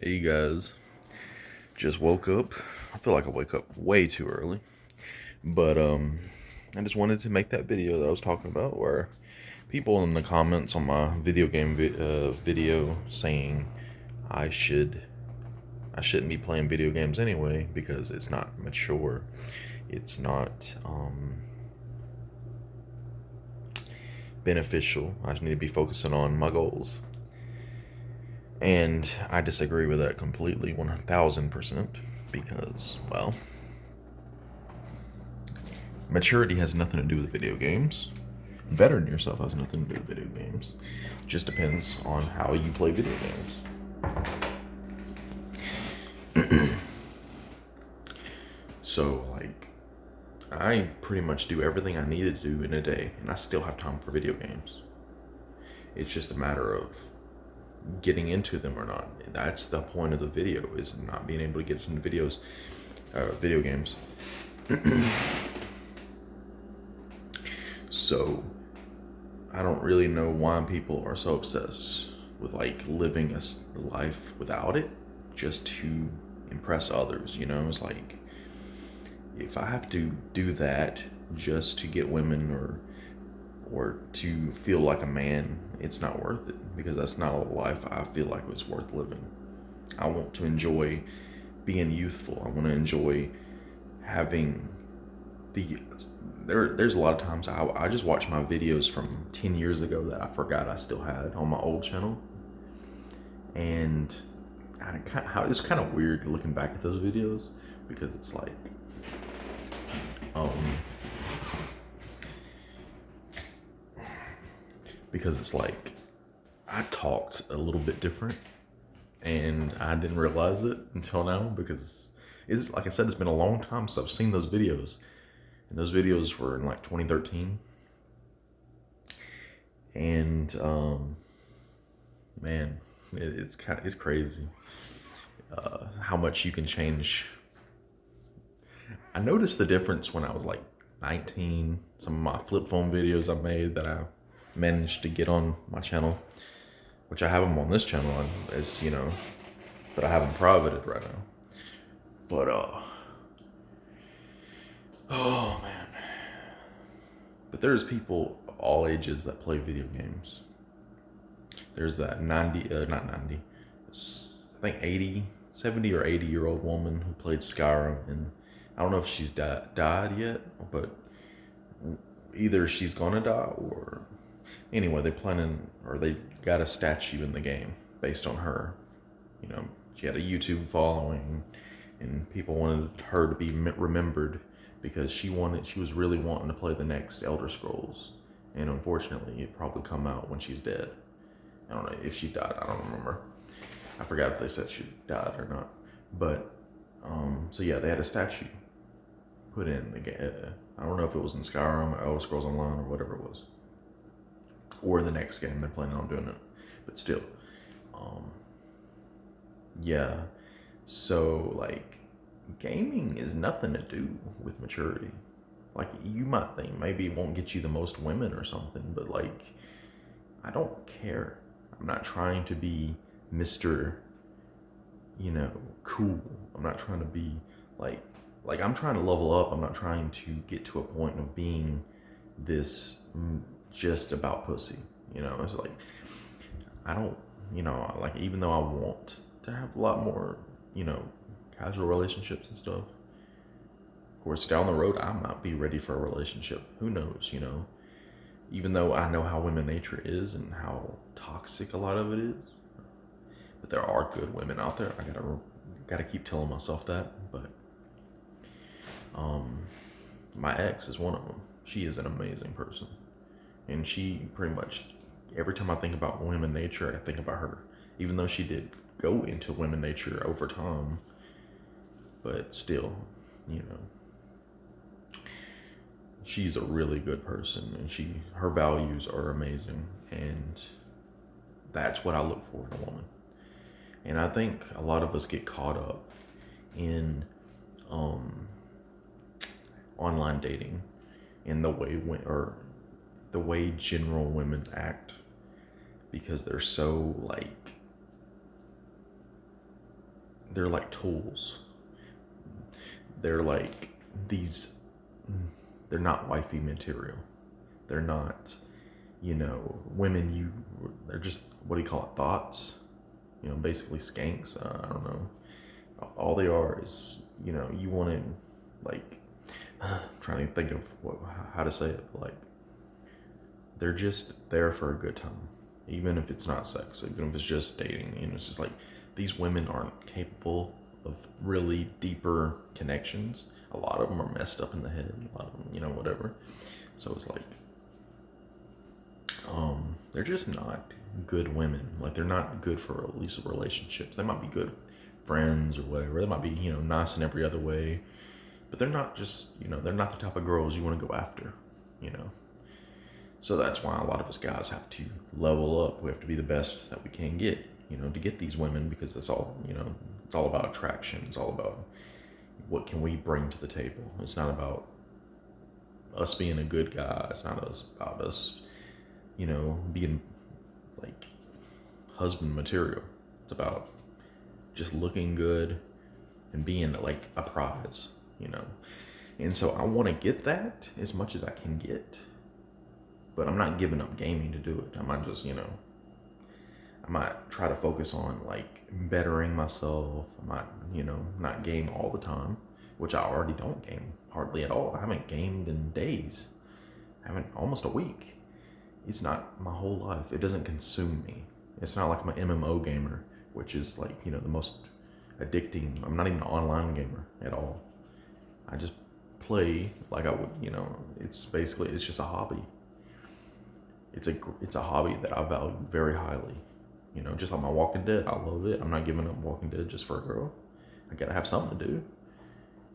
Hey, you guys, just woke up. I feel like I wake up way too early, but I just wanted to make that video that I was talking about, where people in the comments on my video game video saying I should I shouldn't be playing video games anyway because it's not mature, it's not beneficial. I just need to be focusing on my goals. And I disagree with that completely, 1000%, because, well, maturity has nothing to do with video games. Bettering yourself has nothing to do with video games. It just depends on how you play video games. So, like, I pretty much do everything I need to do in a day, and I still have time for video games. It's just a matter of getting into them or not. That's the point of the video, is not being able to get into video games. So I don't really know why people are so obsessed with like living a life without it just to impress others. It's like, if I have to do that just to get women or to feel like a man, it's not worth it, because that's not a life I feel like was worth living. I want to enjoy being youthful. I want to enjoy having there's a lot of times I just watch my videos from 10 years ago that I forgot I still had on my old channel, and it's kind of weird looking back at those videos, because it's like um because it's like I talked a little bit different, and I didn't realize it until now, because it's like I said, it's been a long time since I've seen those videos. And those videos were in like 2013. And man, it's crazy how much you can change. I noticed the difference when I was like 19. Some of my flip phone videos I made that I managed to get on my channel, which I have them on this channel, as you know, but I have them privated right now. But oh man. But there's people of all ages that play video games. There's that 90, not 90, I think 80, 70 or 80-year-old woman who played Skyrim, and I don't know if she's died yet, but either she's gonna die, or anyway, they got a statue in the game based on her. She had a YouTube following, and people wanted her to be remembered because she was really wanting to play the next Elder Scrolls, and unfortunately, it probably come out when she's dead. I don't know if she died. I don't remember. I forgot if they said she died or not. But so yeah, they had a statue put in the game. I don't know if it was in Skyrim or Elder Scrolls Online or whatever it was, or the next game they're planning on doing it. But still, yeah. So like, gaming is nothing to do with maturity. Like, you might think maybe it won't get you the most women or something, but like, I don't care. I'm not trying to be Mr. Cool. I'm not trying to be like I'm trying to level up. I'm not trying to get to a point of being this just about pussy. It's like, I don't, like, even though I want to have a lot more, casual relationships and stuff. Of course, down the road, I might be ready for a relationship. Who knows, Even though I know how women nature is and how toxic a lot of it is. But there are good women out there. I gotta keep telling myself that. But my ex is one of them. She is an amazing person. And she pretty much, every time I think about women nature, I think about her. Even though she did go into women nature over time, but still, she's a really good person, and her values are amazing, and that's what I look for in a woman. And I think a lot of us get caught up in online dating, in the way general women act, because they're so like they're like tools. They're like these, they're not wifey material. They're not, women they're just, what do you call it, thoughts? Basically skanks. I don't know. All they are is, you want to, like, I'm trying to think of how to say it, but like, they're just there for a good time. Even if it's not sex, even if it's just dating, it's just like, these women aren't capable of really deeper connections. A lot of them are messed up in the head, a lot of them, whatever. So it's like, they're just not good women. Like, they're not good for at least relationships. They might be good friends or whatever. They might be, nice in every other way, but they're not just, they're not the type of girls you want to go after, So that's why a lot of us guys have to level up. We have to be the best that we can get, to get these women, because it's all, it's all about attraction. It's all about what can we bring to the table. It's not about us being a good guy. It's not about us, being like husband material. It's about just looking good and being like a prize, And so I want to get that as much as I can get, but I'm not giving up gaming to do it. I might just, I might try to focus on like bettering myself. I might, not game all the time, which I already don't game hardly at all. I haven't gamed in days. I haven't, almost a week. It's not my whole life. It doesn't consume me. It's not like I'm an MMO gamer, which is like, the most addicting. I'm not even an online gamer at all. I just play like I would, it's basically, it's just a hobby. It's a hobby that I value very highly. Just like my Walking Dead, I love it. I'm not giving up Walking Dead just for a girl. I gotta have something to do.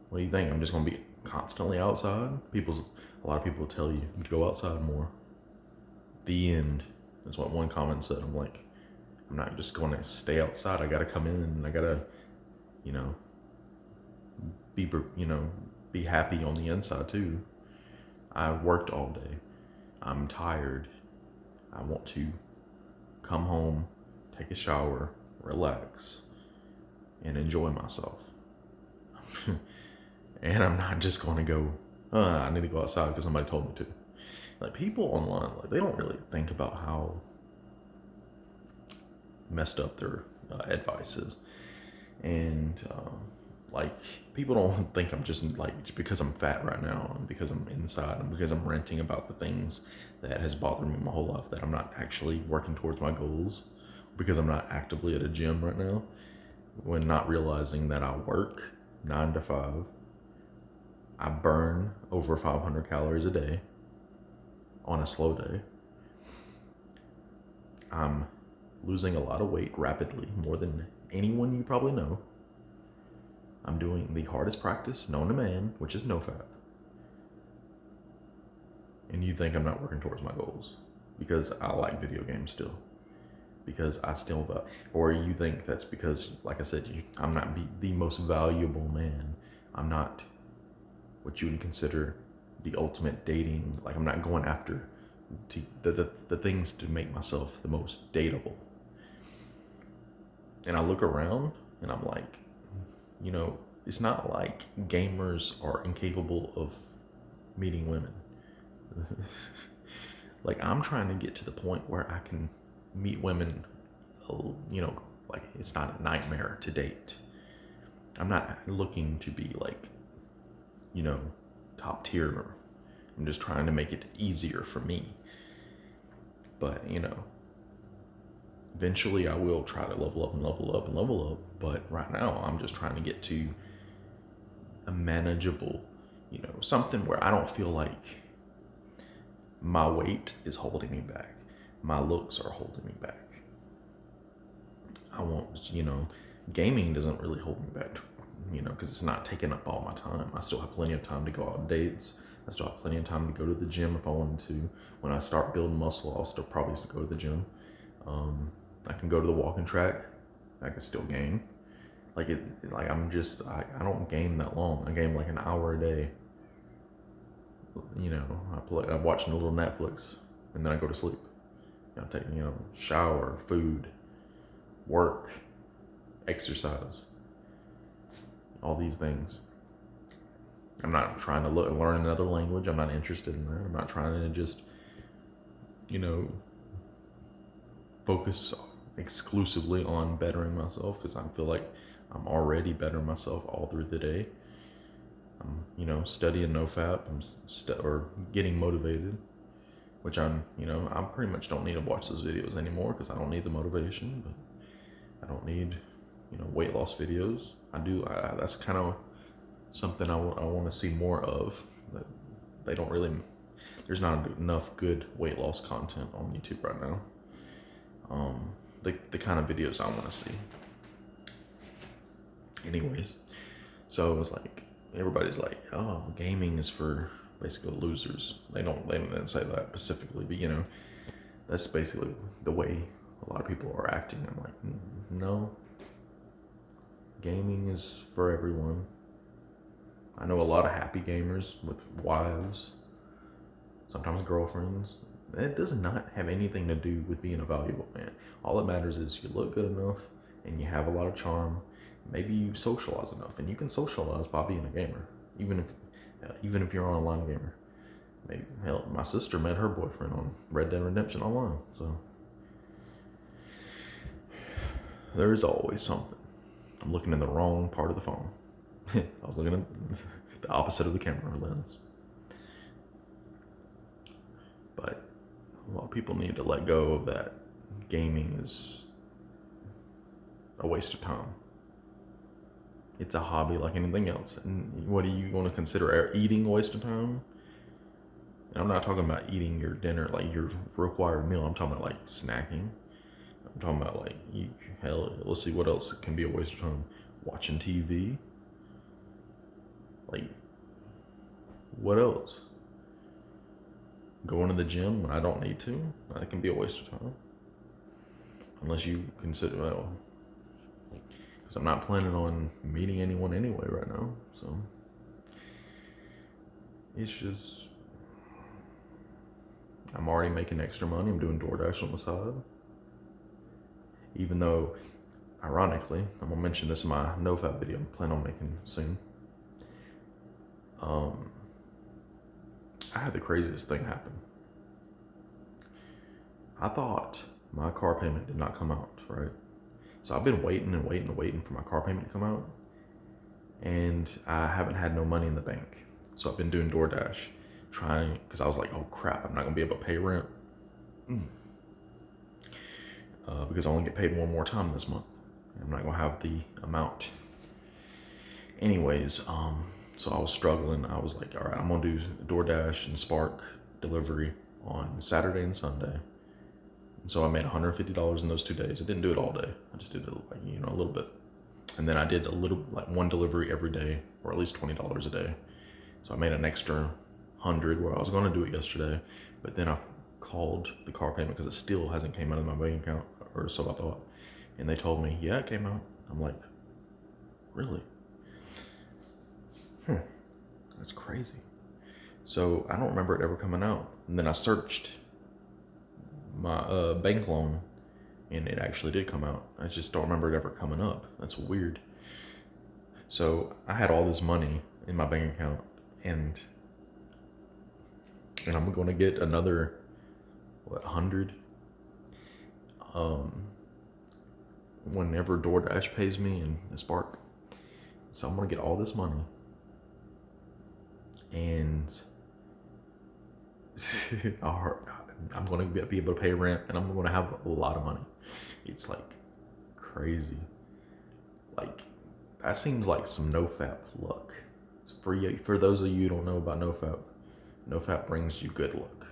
What do you think? I'm just gonna be constantly outside? A lot of people tell you to go outside more. The end. That's what one comment said. I'm like, I'm not just going to stay outside. I gotta come in and I gotta, be happy on the inside too. I worked all day. I'm tired. I want to come home, take a shower, relax, and enjoy myself. And I'm not just going to go, I need to go outside because somebody told me to. Like, people online, like, they don't really think about how messed up their advice is. And like, people don't think I'm just like, because I'm fat right now and because I'm inside and because I'm ranting about the things that has bothered me my whole life, that I'm not actually working towards my goals, because I'm not actively at a gym right now, when not realizing that I work 9 to 5. I burn over 500 calories a day on a slow day. I'm losing a lot of weight rapidly, more than anyone you probably know. I'm doing the hardest practice known to man, which is NoFap. And you think I'm not working towards my goals because I like video games still, because I still, or you think that's because, like I said, I'm not the most valuable man. I'm not what you would consider the ultimate dating. Like, I'm not going after the things to make myself the most dateable. And I look around and I'm like, it's not like gamers are incapable of meeting women. Like, I'm trying to get to the point where I can meet women, like, it's not a nightmare to date. I'm not looking to be like, top tier. I'm just trying to make it easier for me. But, eventually I will try to level up and level up and level up. But right now I'm just trying to get to a manageable, something where I don't feel like my weight is holding me back. My looks are holding me back. I won't, gaming doesn't really hold me back, because it's not taking up all my time. I still have plenty of time to go out on dates. I still have plenty of time to go to the gym if I wanted to. When I start building muscle, I'll still probably go to the gym. I can go to the walking track. I can still game. I don't game that long. I game like an hour a day. I'm watching a little Netflix and then I go to sleep. I take, shower, food, work, exercise. all these things. I'm not trying to learn another language. I'm not interested in that. I'm not trying to just, focus exclusively on bettering myself, because I feel like I'm already bettering myself all through the day. I'm, studying NoFap. or getting motivated, which I pretty much don't need to watch those videos anymore because I don't need the motivation, but I don't need, weight loss videos. That's kind of something I want to see more of. That they don't really, there's not enough good weight loss content on YouTube right now. The kind of videos I want to see. Anyways, so it was like, everybody's like, oh, gaming is for basically losers. They didn't say that specifically, but that's basically the way a lot of people are acting. I'm like, no, gaming is for everyone. I know a lot of happy gamers with wives, sometimes girlfriends. It does not have anything to do with being a valuable man. All that matters is you look good enough and you have a lot of charm. Maybe you socialize enough, and you can socialize by being a gamer, even if you're an online gamer. Maybe, hell, my sister met her boyfriend on Red Dead Redemption Online, so there's always something. I'm looking in the wrong part of the phone. I was looking at the opposite of the camera lens. But a lot of people need to let go of that. Gaming is a waste of time. It's a hobby like anything else. And what do you want to consider eating a waste of time? And I'm not talking about eating your dinner, like your required meal. I'm talking about like snacking. I'm talking about like, let's see what else can be a waste of time. Watching TV. Like, what else? Going to the gym when I don't need to. That can be a waste of time. Unless you consider, because I'm not planning on meeting anyone anyway right now. So it's just, I'm already making extra money. I'm doing DoorDash on the side. Even though, ironically, I'm gonna mention this in my NoFap video I'm planning on making soon. I had the craziest thing happen. I thought my car payment did not come out, right? So I've been waiting for my car payment to come out, and I haven't had no money in the bank. So I've been doing DoorDash, trying, because I was like, oh crap, I'm not gonna be able to pay rent. Because I only get paid one more time this month. I'm not gonna have the amount. Anyways, so I was struggling. I was like, all right, I'm gonna do DoorDash and Spark delivery on Saturday and Sunday. And so I made $150 in those 2 days. I didn't do it all day. I just did it like, a little bit. And then I did a little, like one delivery every day, or at least $20 a day. So I made an extra 100 where I was gonna do it yesterday, but then I called the car payment because it still hasn't came out of my bank account, or so I thought. And they told me, yeah, it came out. I'm like, really? That's crazy. So I don't remember it ever coming out. And then I searched my bank loan, and it actually did come out. I just don't remember it ever coming up. That's weird. So I had all this money in my bank account, and I'm gonna get another 100 whenever DoorDash pays me and Spark. So I'm gonna get all this money, and I'm gonna be able to pay rent, and I'm gonna have a lot of money. It's like crazy. Like, that seems like some NoFap luck. It's for those of you who don't know about NoFap. NoFap brings you good luck.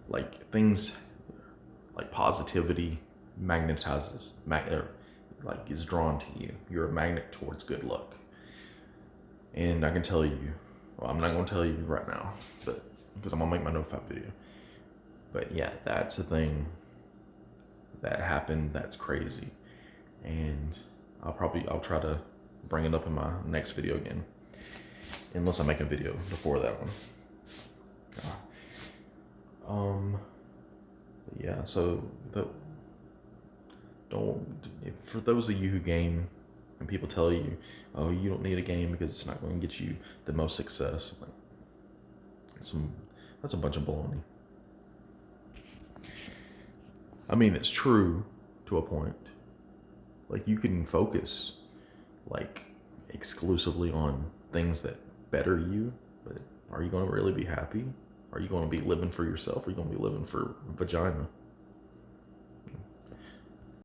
Like, things like positivity magnetizes, like is drawn to you. You're a magnet towards good luck. And I can tell you, well, I'm not gonna tell you right now, but because I'm gonna make my NoFap video. But yeah, that's a thing that happened. That's crazy. And I'll try to bring it up in my next video again. Unless I make a video before that one. Yeah, so for those of you who game, And people tell you, oh, you don't need a game because it's not going to get you the most success. Like, that's a bunch of baloney. I mean, it's true to a point. Like, you can focus, like, exclusively on things that better you, but are you going to really be happy? Are you going to be living for yourself? Or are you going to be living for vagina?